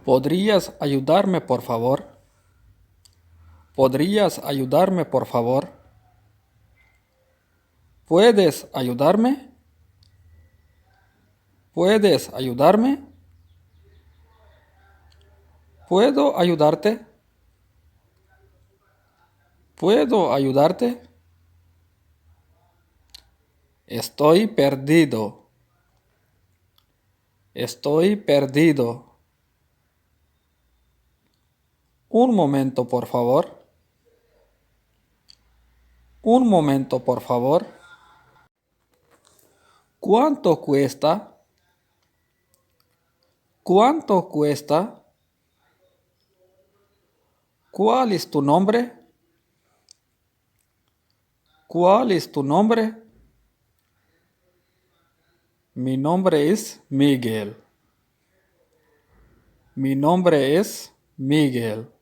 ¿Podrías ayudarme, por favor? ¿Podrías ayudarme, por favor? ¿Puedes ayudarme? ¿Puedes ayudarme? ¿Puedo ayudarte? ¿Puedo ayudarte? Estoy perdido. Estoy perdido. Un momento, por favor. Un momento, por favor. ¿Cuánto cuesta? ¿Cuánto cuesta? ¿Cuál es tu nombre? ¿Cuál es tu nombre? Mi nombre es Miguel. Mi nombre es Miguel.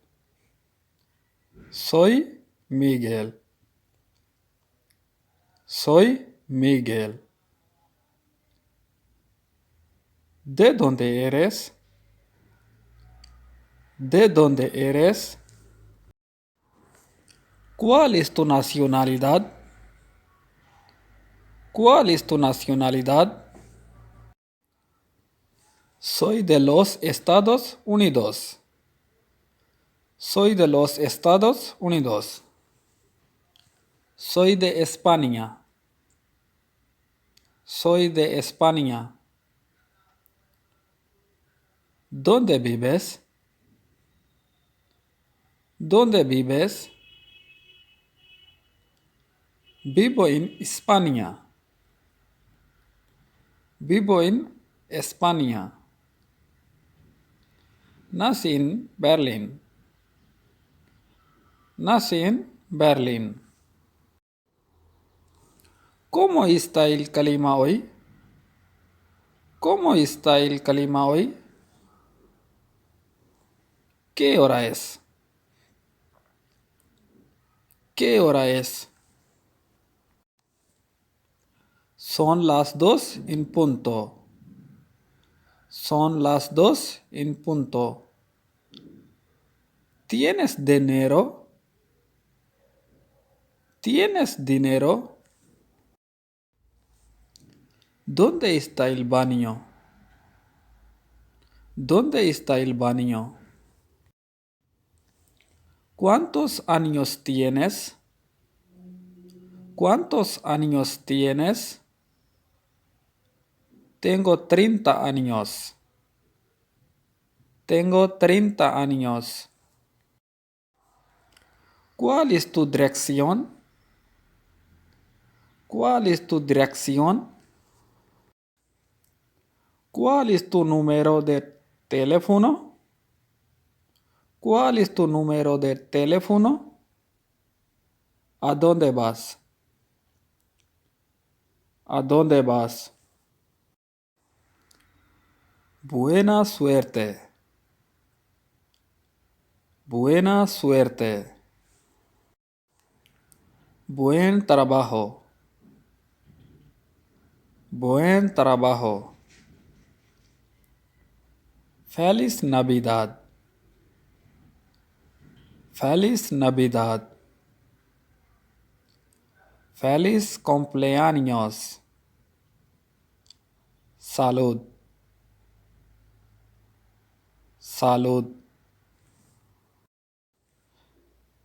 Soy Miguel. Soy Miguel. ¿De dónde eres? ¿De dónde eres? ¿Cuál es tu nacionalidad? ¿Cuál es tu nacionalidad? Soy de los Estados Unidos. Soy de los Estados Unidos. Soy de España. Soy de España. ¿Dónde vives? ¿Dónde vives? Vivo en España. Vivo en España. Nací en Berlín. Nací en Berlín. ¿Cómo está el clima hoy? ¿Cómo está el clima hoy? ¿Qué hora es? ¿Qué hora es? Son las 2 en punto. Son las 2 en punto. ¿Tienes dinero? ¿Tienes dinero? ¿Dónde está el baño? ¿Dónde está el baño? ¿Cuántos años tienes? ¿Cuántos años tienes? Tengo 30 años. Tengo 30 años. ¿Cuál es tu dirección? ¿Cuál es tu dirección? ¿Cuál es tu número de teléfono? ¿Cuál es tu número de teléfono? ¿A dónde vas? ¿A dónde vas? Buena suerte. Buena suerte. Buen trabajo. Buen trabajo. Feliz Navidad. Feliz Navidad. Feliz cumpleaños. Salud. Salud.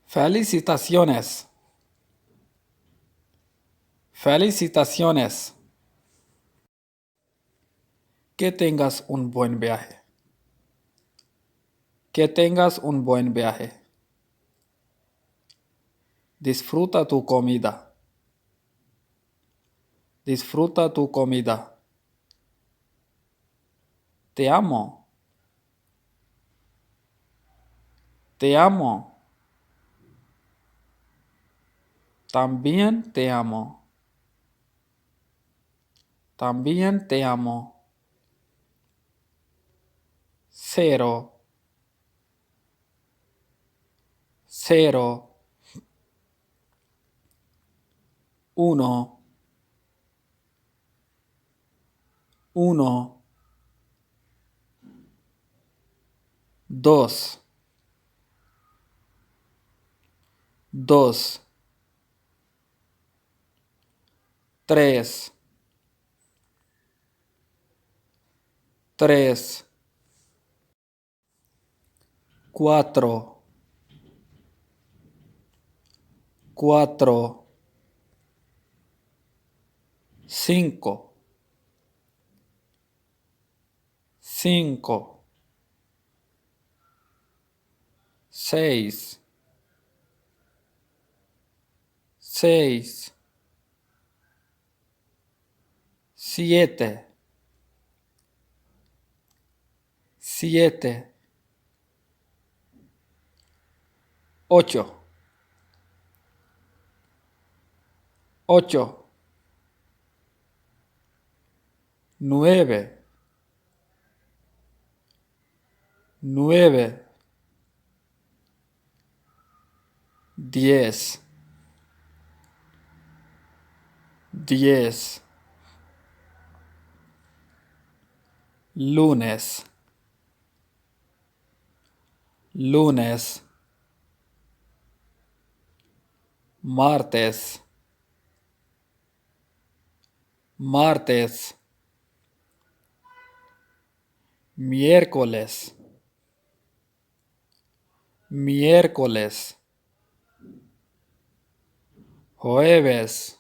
Felicitaciones. Felicitaciones. Que tengas un buen viaje. Que tengas un buen viaje. Disfruta tu comida. Disfruta tu comida. Te amo. Te amo. También te amo. También te amo. 0. 0. 1. 1. dos, dos, tres, tres, cuatro, cuatro, cinco, cinco, seis, seis, siete, siete, ocho, ocho, nueve, nueve, 10, 10, lunes, lunes, martes, martes, miércoles, miércoles, jueves,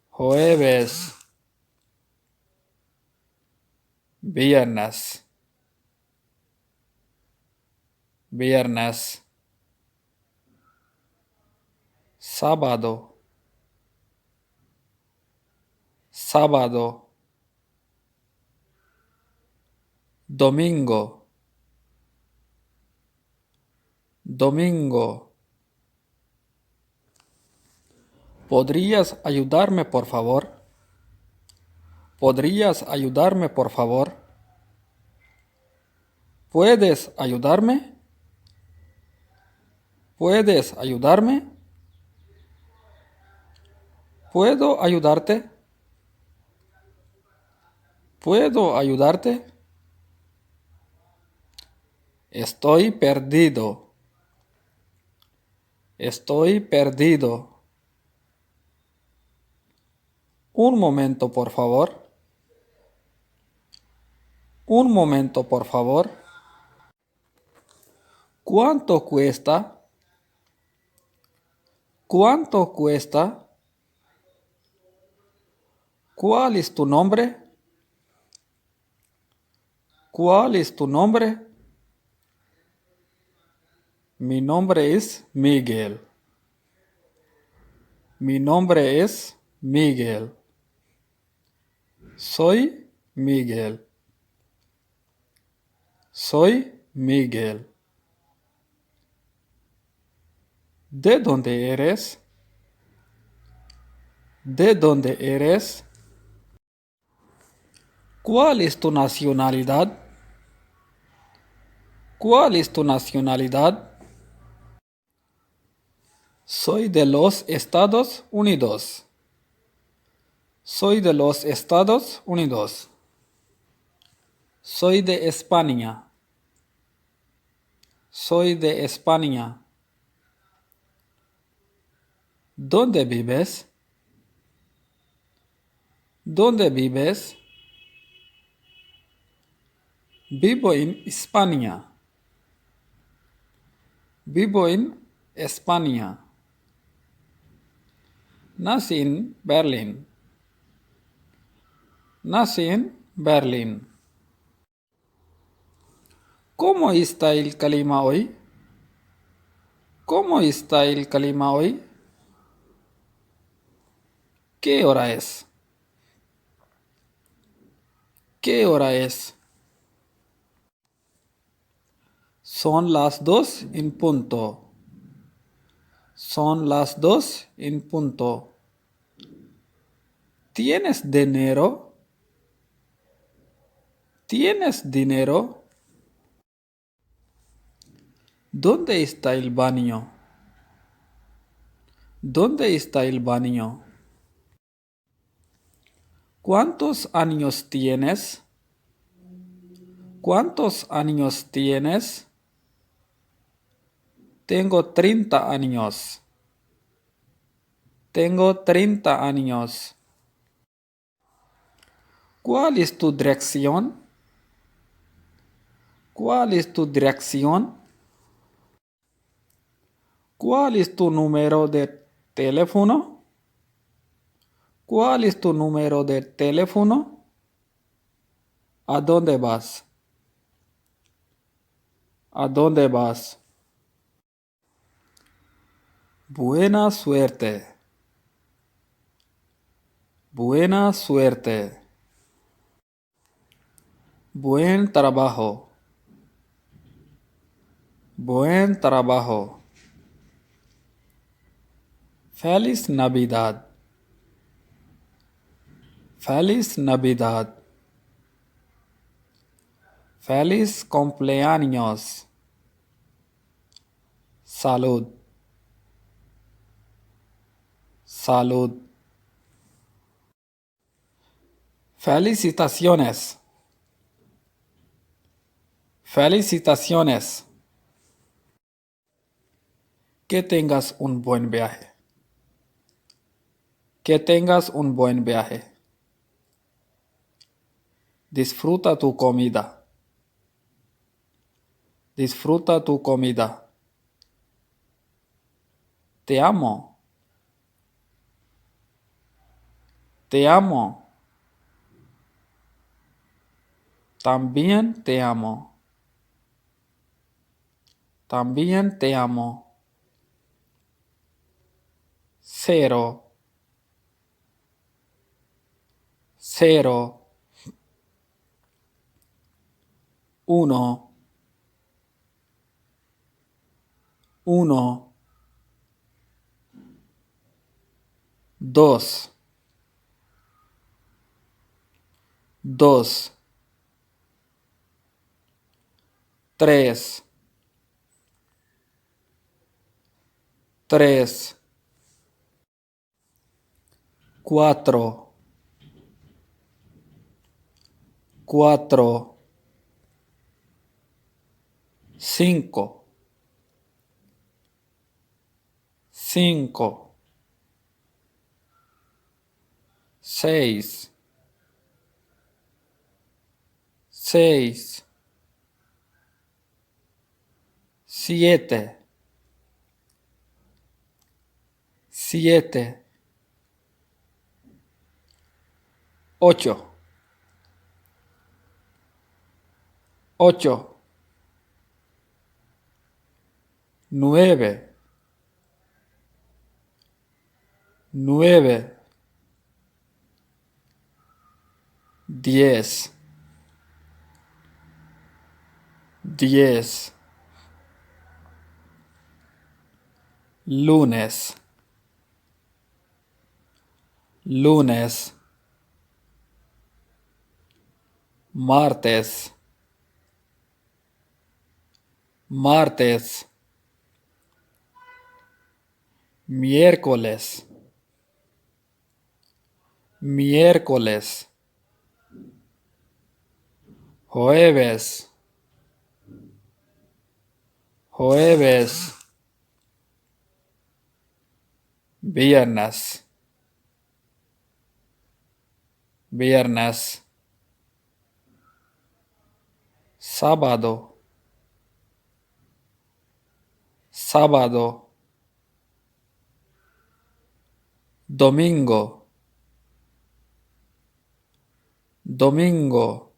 jueves, viernes, viernes, sábado, sábado, domingo, domingo. ¿Podrías ayudarme, por favor? ¿Podrías ayudarme, por favor? ¿Puedes ayudarme? ¿Puedes ayudarme? ¿Puedo ayudarte? ¿Puedo ayudarte? Estoy perdido. Estoy perdido. Un momento, por favor. Un momento, por favor. ¿Cuánto cuesta? ¿Cuánto cuesta? ¿Cuál es tu nombre? ¿Cuál es tu nombre? Mi nombre es Miguel. Mi nombre es Miguel. Soy Miguel. Soy Miguel. ¿De dónde eres? ¿De dónde eres? ¿Cuál es tu nacionalidad? ¿Cuál es tu nacionalidad? Soy de los Estados Unidos. Soy de los Estados Unidos. Soy de España. Soy de España. ¿Dónde vives? ¿Dónde vives? Vivo en España. Vivo en España. Nací en Berlín. Nací en Berlín. ¿Cómo está el clima hoy? ¿Cómo está el clima hoy? ¿Qué hora es? ¿Qué hora es? Son las 2 en punto. Son las 2 en punto. ¿Tienes dinero? ¿Tienes dinero? ¿Dónde está el baño? ¿Dónde está el baño? ¿Cuántos años tienes? ¿Cuántos años tienes? Tengo 30 años. Tengo 30 años. ¿Cuál es tu dirección? ¿Cuál es tu dirección? ¿Cuál es tu número de teléfono? ¿Cuál es tu número de teléfono? ¿A dónde vas? ¿A dónde vas? Buena suerte. Buena suerte. Buen trabajo. Buen trabajo. Feliz Navidad. Feliz Navidad. Feliz cumpleaños. Salud. Salud. Felicitaciones. Felicitaciones. Que tengas un buen viaje. Que tengas un buen viaje. Disfruta tu comida. Disfruta tu comida. Te amo. Te amo. También te amo. También te amo. 0. 0. 1. 1. 2. 2. 3. 3. 4. 4. 5. 5. 6. 6. 7. 7. 8. 8. 9. 9. 10. 10. Lunes. Lunes. Martes. Martes. Miércoles. Miércoles. Jueves. Jueves. Viernes. Viernes. Sábado. Sábado. Domingo. Domingo.